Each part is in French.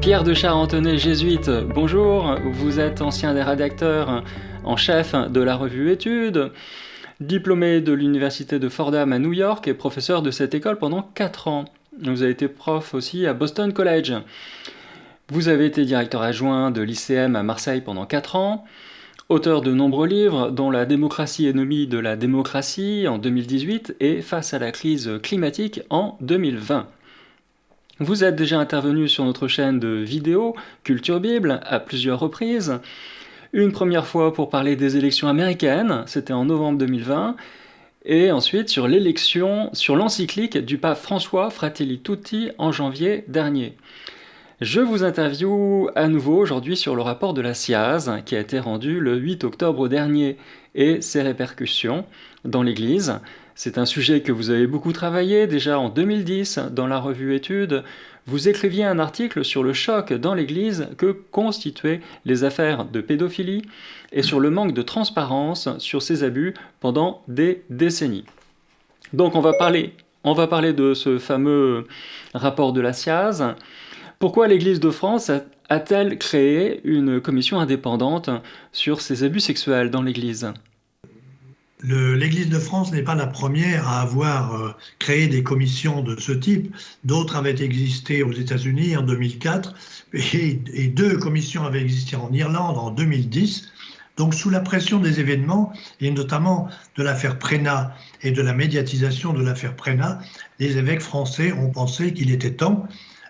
Pierre de Charentonnet, jésuite, bonjour. Vous êtes ancien des rédacteurs en chef de la revue Études, diplômé de l'université de Fordham à New York et professeur de cette école pendant 4 ans. Vous avez été prof aussi à Boston College. Vous avez été directeur adjoint de l'ICM à Marseille pendant 4 ans, auteur de nombreux livres, dont La démocratie ennemie de la démocratie en 2018 et Face à la crise climatique en 2020. Vous êtes déjà intervenu sur notre chaîne de vidéos Culture Bible à plusieurs reprises. Une première fois pour parler des élections américaines, c'était en novembre 2020, et ensuite sur l'encyclique du pape François Fratelli Tutti en janvier dernier. Je vous interviewe à nouveau aujourd'hui sur le rapport de la SIAZ qui a été rendu le 8 octobre dernier et ses répercussions dans l'Église. C'est un sujet que vous avez beaucoup travaillé déjà en 2010 dans la revue Études. Vous écriviez un article sur le choc dans l'Église que constituaient les affaires de pédophilie et sur le manque de transparence sur ces abus pendant des décennies. Donc on va parler de ce fameux rapport de la SIAZ. Pourquoi l'Église de France a-t-elle créé une commission indépendante sur ces abus sexuels dans l'Église ? L'Église de France n'est pas la première à avoir créé des commissions de ce type. D'autres avaient existé aux États-Unis en 2004 et 2 commissions avaient existé en Irlande en 2010. Donc sous la pression des événements et notamment de l'affaire Prénat et de la médiatisation de l'affaire Prénat, les évêques français ont pensé qu'il était temps,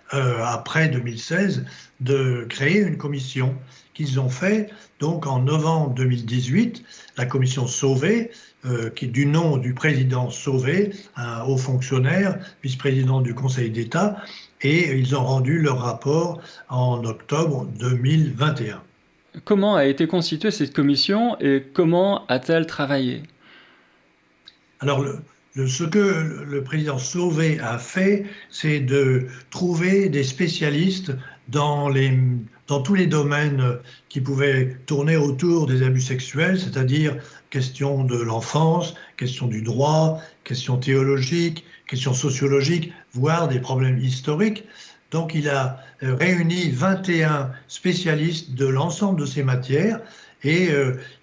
après 2016, de créer une commission qu'ils ont fait donc en novembre 2018, la commission Sauvé, qui est du nom du président Sauvé, un haut fonctionnaire, vice-président du Conseil d'État, et ils ont rendu leur rapport en octobre 2021. Comment a été constituée cette commission et comment a-t-elle travaillé ? Alors, ce que le président Sauvé a fait, c'est de trouver des spécialistes dans tous les domaines qui pouvaient tourner autour des abus sexuels, c'est-à-dire question de l'enfance, question du droit, question théologique, question sociologique, voire des problèmes historiques. Donc il a réuni 21 spécialistes de l'ensemble de ces matières et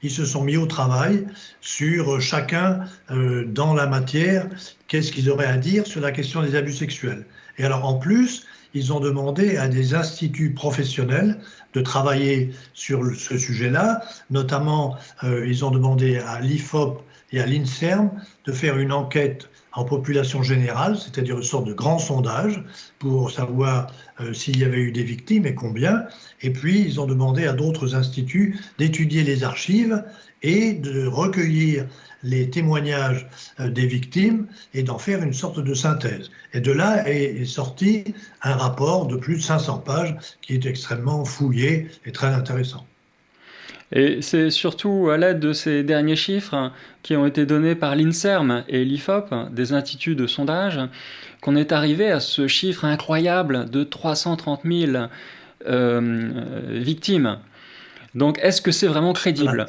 ils se sont mis au travail sur chacun dans la matière, qu'est-ce qu'ils auraient à dire sur la question des abus sexuels. Et alors en plus, ils ont demandé à des instituts professionnels de travailler sur ce sujet-là. Notamment, ils ont demandé à l'IFOP et à l'INSERM de faire une enquête en population générale, c'est-à-dire une sorte de grand sondage pour savoir s'il y avait eu des victimes et combien. Et puis, ils ont demandé à d'autres instituts d'étudier les archives et de recueillir les témoignages des victimes et d'en faire une sorte de synthèse. Et de là est sorti un rapport de plus de 500 pages qui est extrêmement fouillé et très intéressant. Et c'est surtout à l'aide de ces derniers chiffres qui ont été donnés par l'INSERM et l'IFOP, des instituts de sondage, qu'on est arrivé à ce chiffre incroyable de 330 000 victimes. Donc est-ce que c'est vraiment crédible ? Voilà.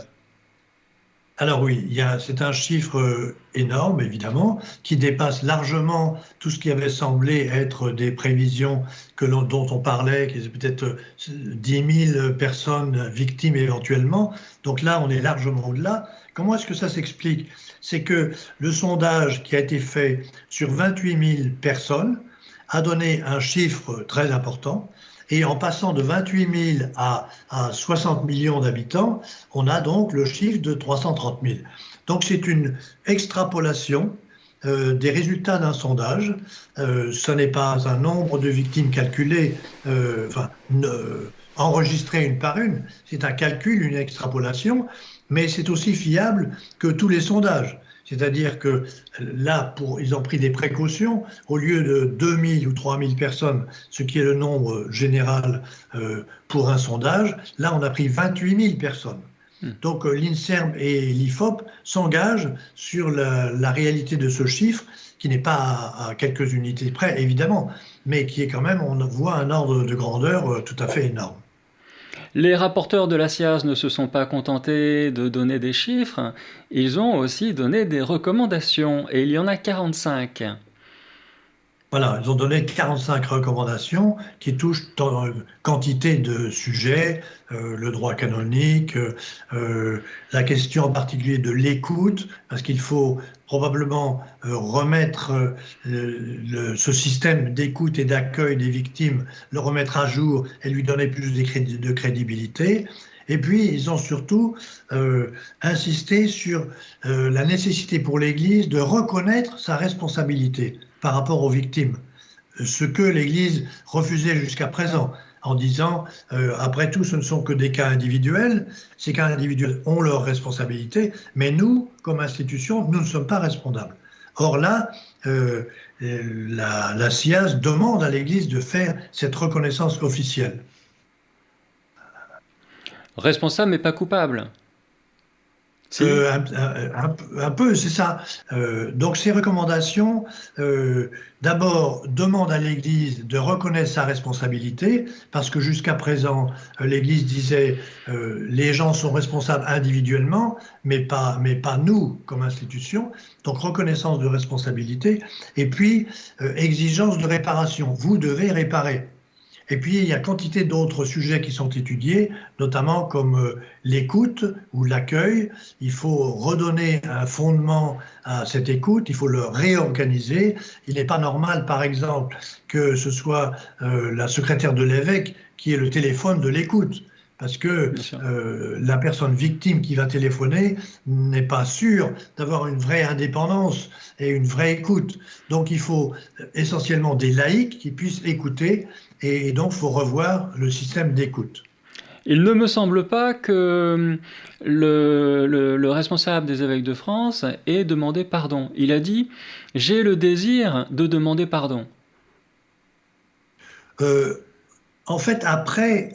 Alors oui, c'est un chiffre énorme, évidemment, qui dépasse largement tout ce qui avait semblé être des prévisions dont on parlait, qui étaient peut-être 10 000 personnes victimes éventuellement. Donc là, on est largement au-delà. Comment est-ce que ça s'explique ? C'est que le sondage qui a été fait sur 28 000 personnes a donné un chiffre très important. Et en passant de 28 000 à 60 millions d'habitants, on a donc le chiffre de 330 000. Donc c'est une extrapolation des résultats d'un sondage. Ce n'est pas un nombre de victimes calculé, enregistré une par une. C'est un calcul, une extrapolation, mais c'est aussi fiable que tous les sondages. C'est-à-dire que là, ils ont pris des précautions. Au lieu de 2000 ou 3000 personnes, ce qui est le nombre général pour un sondage, là, on a pris 28 000 personnes. Donc l'INSERM et l'IFOP s'engagent sur la réalité de ce chiffre, qui n'est pas à quelques unités près, évidemment, mais qui est quand même, on voit un ordre de grandeur tout à fait énorme. Les rapporteurs de la SIAZ ne se sont pas contentés de donner des chiffres, ils ont aussi donné des recommandations, et il y en a 45. Voilà, ils ont donné 45 recommandations qui touchent quantité de sujets, le droit canonique, la question en particulier de l'écoute, parce qu'il faut probablement remettre ce système d'écoute et d'accueil des victimes, le remettre à jour et lui donner plus de crédibilité. Et puis, ils ont surtout insisté sur la nécessité pour l'Église de reconnaître sa responsabilité par rapport aux victimes, ce que l'Église refusait jusqu'à présent, en disant, après tout, ce ne sont que des cas individuels, ces cas individuels ont leurs responsabilités, mais nous, comme institution, nous ne sommes pas responsables. Or là, la SIAZ demande à l'Église de faire cette reconnaissance officielle. Responsable mais pas coupable. Si. Un peu, c'est ça. Donc ces recommandations, d'abord, demandent à l'Église de reconnaître sa responsabilité, parce que jusqu'à présent, l'Église disait les gens sont responsables individuellement, mais pas nous comme institution. Donc reconnaissance de responsabilité, et puis exigence de réparation. Vous devez réparer. Et puis, il y a quantité d'autres sujets qui sont étudiés, notamment comme l'écoute ou l'accueil. Il faut redonner un fondement à cette écoute, il faut le réorganiser. Il n'est pas normal, par exemple, que ce soit la secrétaire de l'évêque qui ait le téléphone de l'écoute. Parce que la personne victime qui va téléphoner n'est pas sûre d'avoir une vraie indépendance et une vraie écoute. Donc il faut essentiellement des laïcs qui puissent écouter, et donc il faut revoir le système d'écoute. Il ne me semble pas que le responsable des évêques de France ait demandé pardon. Il a dit « j'ai le désir de demander pardon ». En fait, après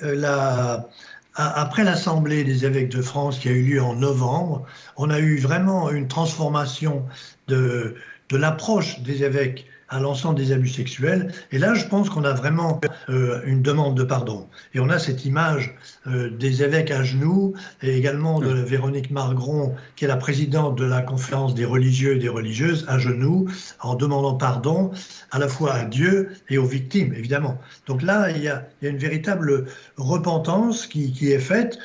l'Assemblée des évêques de France qui a eu lieu en novembre, on a eu vraiment une transformation de l'approche des évêques à l'ensemble des abus sexuels. Et là, je pense qu'on a vraiment une demande de pardon. Et on a cette image des évêques à genoux, et également de Véronique Margron, qui est la présidente de la conférence des religieux et des religieuses, à genoux, en demandant pardon à la fois à Dieu et aux victimes, évidemment. Donc là, il y a une véritable repentance qui est faite.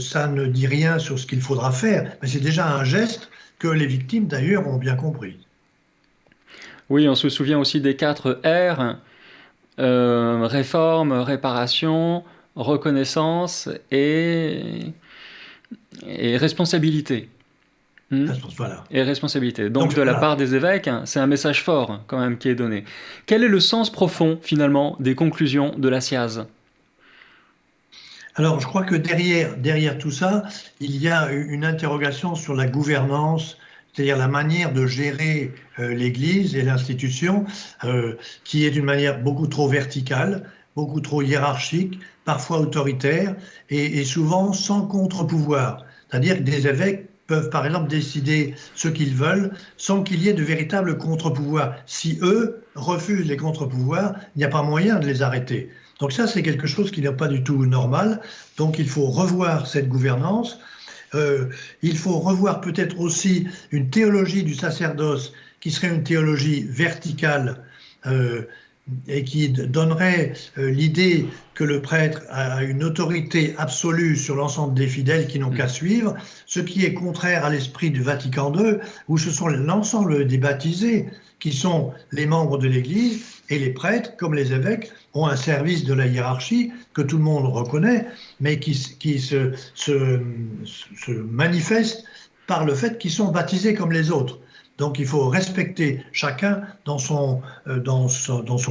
Ça ne dit rien sur ce qu'il faudra faire, mais c'est déjà un geste que les victimes, d'ailleurs, ont bien compris. Oui, on se souvient aussi des 4 R, réforme, réparation, reconnaissance et responsabilité. Voilà. Et responsabilité. Donc de la part des évêques, c'est un message fort quand même qui est donné. Quel est le sens profond finalement des conclusions de la SIAZ ? Alors je crois que derrière tout ça, il y a une interrogation sur la gouvernance, c'est-à-dire la manière de gérer l'Église et l'institution, qui est d'une manière beaucoup trop verticale, beaucoup trop hiérarchique, parfois autoritaire, et souvent sans contre-pouvoir. C'est-à-dire que des évêques peuvent par exemple décider ce qu'ils veulent sans qu'il y ait de véritable contre-pouvoir. Si eux refusent les contre-pouvoirs, il n'y a pas moyen de les arrêter. Donc ça, c'est quelque chose qui n'est pas du tout normal. Donc il faut revoir cette gouvernance. Il faut revoir peut-être aussi une théologie du sacerdoce qui serait une théologie verticale et qui donnerait l'idée que le prêtre a une autorité absolue sur l'ensemble des fidèles qui n'ont qu'à suivre, ce qui est contraire à l'esprit du Vatican II, où ce sont l'ensemble des baptisés qui sont les membres de l'Église, et les prêtres, comme les évêques, ont un service de la hiérarchie que tout le monde reconnaît, mais qui se manifeste par le fait qu'ils sont baptisés comme les autres. Donc il faut respecter chacun dans son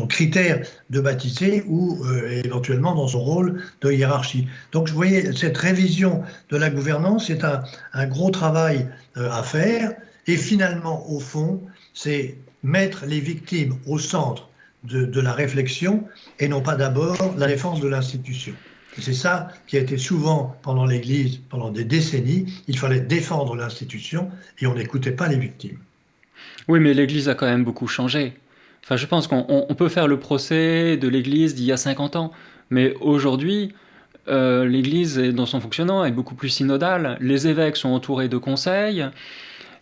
critère de baptisé ou éventuellement dans son rôle de hiérarchie. Donc vous voyez, cette révision de la gouvernance est un gros travail à faire, et finalement, au fond, c'est mettre les victimes au centre de la réflexion et non pas d'abord la défense de l'institution. C'est ça qui a été souvent pendant l'Église, pendant des décennies, il fallait défendre l'institution et on n'écoutait pas les victimes. Oui, mais l'Église a quand même beaucoup changé. Enfin, je pense qu'on peut faire le procès de l'Église d'il y a 50 ans, mais aujourd'hui, l'Église, dans son fonctionnement, est beaucoup plus synodale. Les évêques sont entourés de conseils,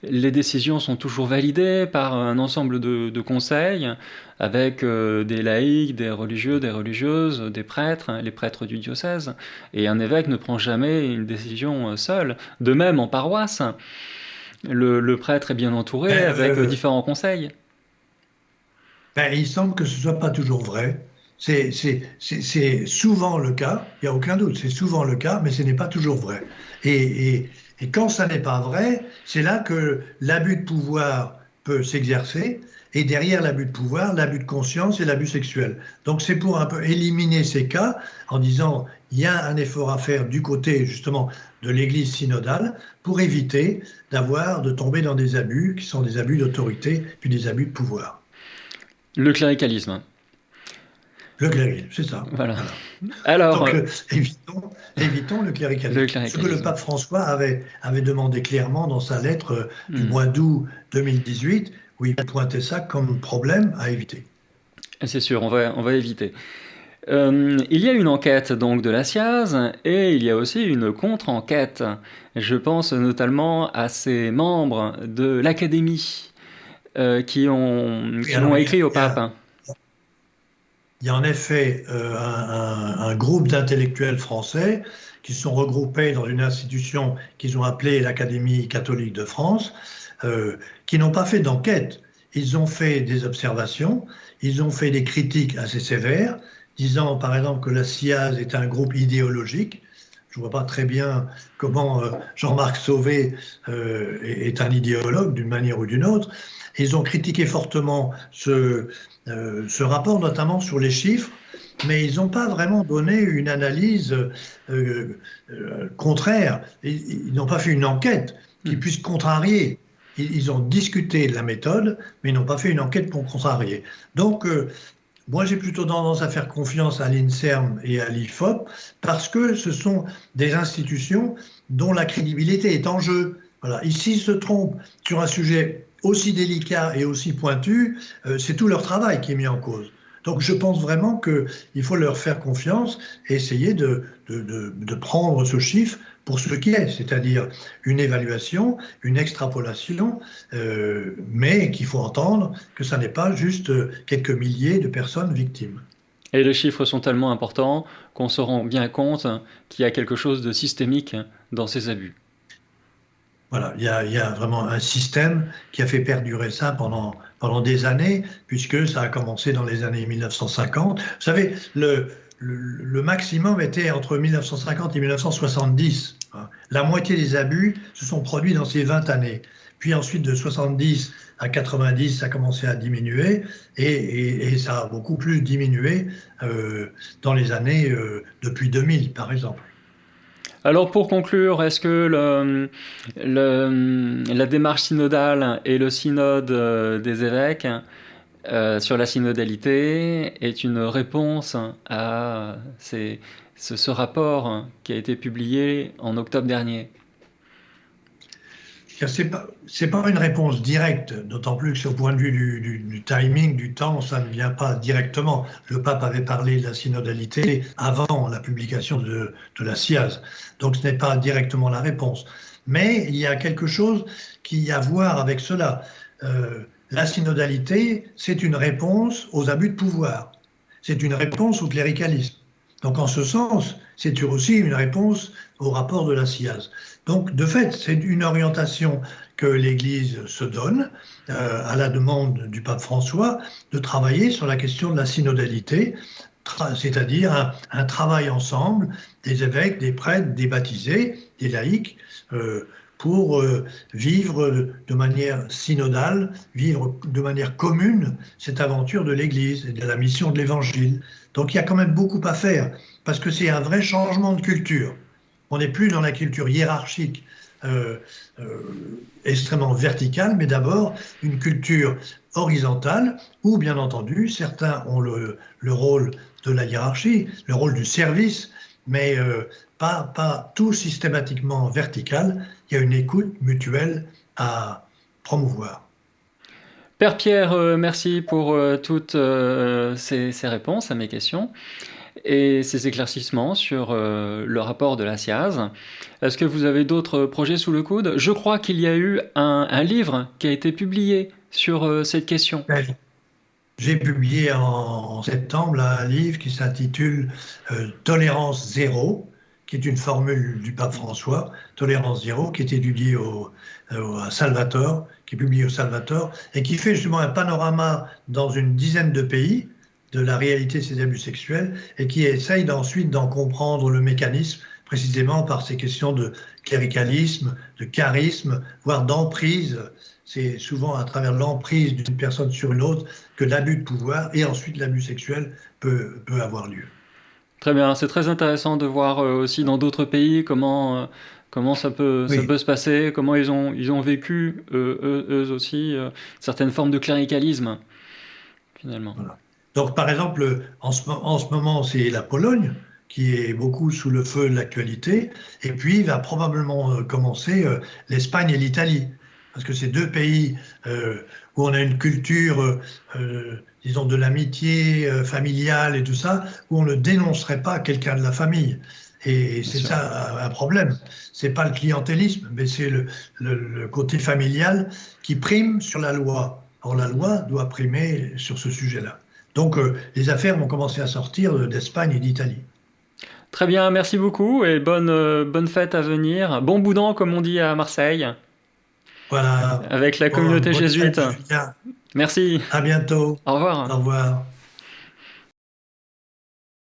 les décisions sont toujours validées par un ensemble de conseils avec des laïcs, des religieux, des religieuses, des prêtres, les prêtres du diocèse. Et un évêque ne prend jamais une décision seul. De même, en paroisse, le prêtre est bien entouré avec différents conseils. Il semble que ce ne soit pas toujours vrai. C'est souvent le cas, il n'y a aucun doute, c'est souvent le cas, mais ce n'est pas toujours vrai. Et quand ça n'est pas vrai, c'est là que l'abus de pouvoir peut s'exercer, et derrière l'abus de pouvoir, l'abus de conscience et l'abus sexuel. Donc c'est pour un peu éliminer ces cas en disant il y a un effort à faire du côté justement de l'Église synodale pour éviter de tomber dans des abus qui sont des abus d'autorité puis des abus de pouvoir. Le cléricalisme. Le cléricalisme, c'est ça. Voilà. Alors, donc, évitons le cléricalisme. Ce que le pape François avait demandé clairement dans sa lettre du mois d'août 2018, où il pointait ça comme problème à éviter. C'est sûr, on va éviter. Il y a une enquête donc de la SIAZ et il y a aussi une contre-enquête. Je pense notamment à ces membres de l'Académie qui ont écrit au pape. Il y a en effet un groupe d'intellectuels français qui se sont regroupés dans une institution qu'ils ont appelée l'Académie catholique de France, qui n'ont pas fait d'enquête. Ils ont fait des observations, ils ont fait des critiques assez sévères, disant par exemple que la SIAZ est un groupe idéologique. Je ne vois pas très bien comment Jean-Marc Sauvé est un idéologue d'une manière ou d'une autre. Ils ont critiqué fortement ce rapport, notamment sur les chiffres, mais ils n'ont pas vraiment donné une analyse contraire. Ils n'ont pas fait une enquête qui puisse contrarier. Ils ont discuté de la méthode, mais ils n'ont pas fait une enquête pour contrarier. Donc, moi, j'ai plutôt tendance à faire confiance à l'INSERM et à l'IFOP parce que ce sont des institutions dont la crédibilité est en jeu. Voilà. Ici, ils se trompent sur un sujet aussi délicat et aussi pointu, c'est tout leur travail qui est mis en cause. Donc je pense vraiment qu'il faut leur faire confiance et essayer de prendre ce chiffre pour ce qu'il est, c'est-à-dire une évaluation, une extrapolation, mais qu'il faut entendre que ça n'est pas juste quelques milliers de personnes victimes. Et les chiffres sont tellement importants qu'on se rend bien compte qu'il y a quelque chose de systémique dans ces abus. Voilà, il y a vraiment un système qui a fait perdurer ça pendant des années, puisque ça a commencé dans les années 1950. Vous savez, le maximum était entre 1950 et 1970. La moitié des abus se sont produits dans ces 20 années. Puis ensuite, de 70 à 90, ça a commencé à diminuer, et ça a beaucoup plus diminué dans les années depuis 2000, par exemple. Alors pour conclure, est-ce que la démarche synodale et le synode des évêques sur la synodalité est une réponse à ce rapport qui a été publié en octobre dernier? C'est pas une réponse directe, d'autant plus que sur le point de vue du timing, du temps, ça ne vient pas directement. Le pape avait parlé de la synodalité avant la publication de la SIAZ, donc ce n'est pas directement la réponse. Mais il y a quelque chose qui a à voir avec cela. La synodalité, c'est une réponse aux abus de pouvoir, c'est une réponse au cléricalisme. Donc en ce sens, c'est aussi une réponse au rapport de la SIAZ. Donc de fait, c'est une orientation que l'Église se donne à la demande du pape François de travailler sur la question de la synodalité, c'est-à-dire un travail ensemble des évêques, des prêtres, des baptisés, des laïcs, pour vivre de manière synodale, vivre de manière commune cette aventure de l'Église et de la mission de l'Évangile. Donc il y a quand même beaucoup à faire, parce que c'est un vrai changement de culture. On n'est plus dans la culture hiérarchique extrêmement verticale, mais d'abord une culture horizontale, où bien entendu certains ont le rôle de la hiérarchie, le rôle du service, mais pas tout systématiquement vertical. Il y a une écoute mutuelle à promouvoir. Père Pierre, merci pour toutes ces réponses à mes questions et ces éclaircissements sur le rapport de la SIAZ. Est-ce que vous avez d'autres projets sous le coude? Je crois qu'il y a eu un livre qui a été publié sur cette question. J'ai publié en septembre là, un livre qui s'intitule Tolérance zéro, qui est une formule du pape François, Tolérance zéro, qui est étudiée à Salvatore, qui est publié au Salvatore, et qui fait justement un panorama dans une dizaine de pays de la réalité de ces abus sexuels, et qui essaye ensuite d'en comprendre le mécanisme, précisément par ces questions de cléricalisme, de charisme, voire d'emprise. C'est souvent à travers l'emprise d'une personne sur une autre que l'abus de pouvoir et ensuite l'abus sexuel peut avoir lieu. Très bien, c'est très intéressant de voir aussi dans d'autres pays comment ça peut Oui. se passer, comment ils ont vécu eux aussi certaines formes de cléricalisme finalement. Voilà. Donc, par exemple, en ce moment, c'est la Pologne qui est beaucoup sous le feu de l'actualité, et puis va probablement commencer l'Espagne et l'Italie, parce que c'est deux pays où on a une culture, disons, de l'amitié familiale et tout ça, où on ne dénoncerait pas quelqu'un de la famille. Et c'est ça un problème. C'est pas le clientélisme, mais c'est le côté familial qui prime sur la loi. Or, la loi doit primer sur ce sujet-là. Donc, les affaires vont commencer à sortir d'Espagne et d'Italie. Très bien, merci beaucoup et bonne fête à venir. Bon boudin, comme on dit à Marseille, Voilà. avec la Bon, communauté bonne jésuite. fête, Julien. Merci, À bientôt. au revoir. Au revoir.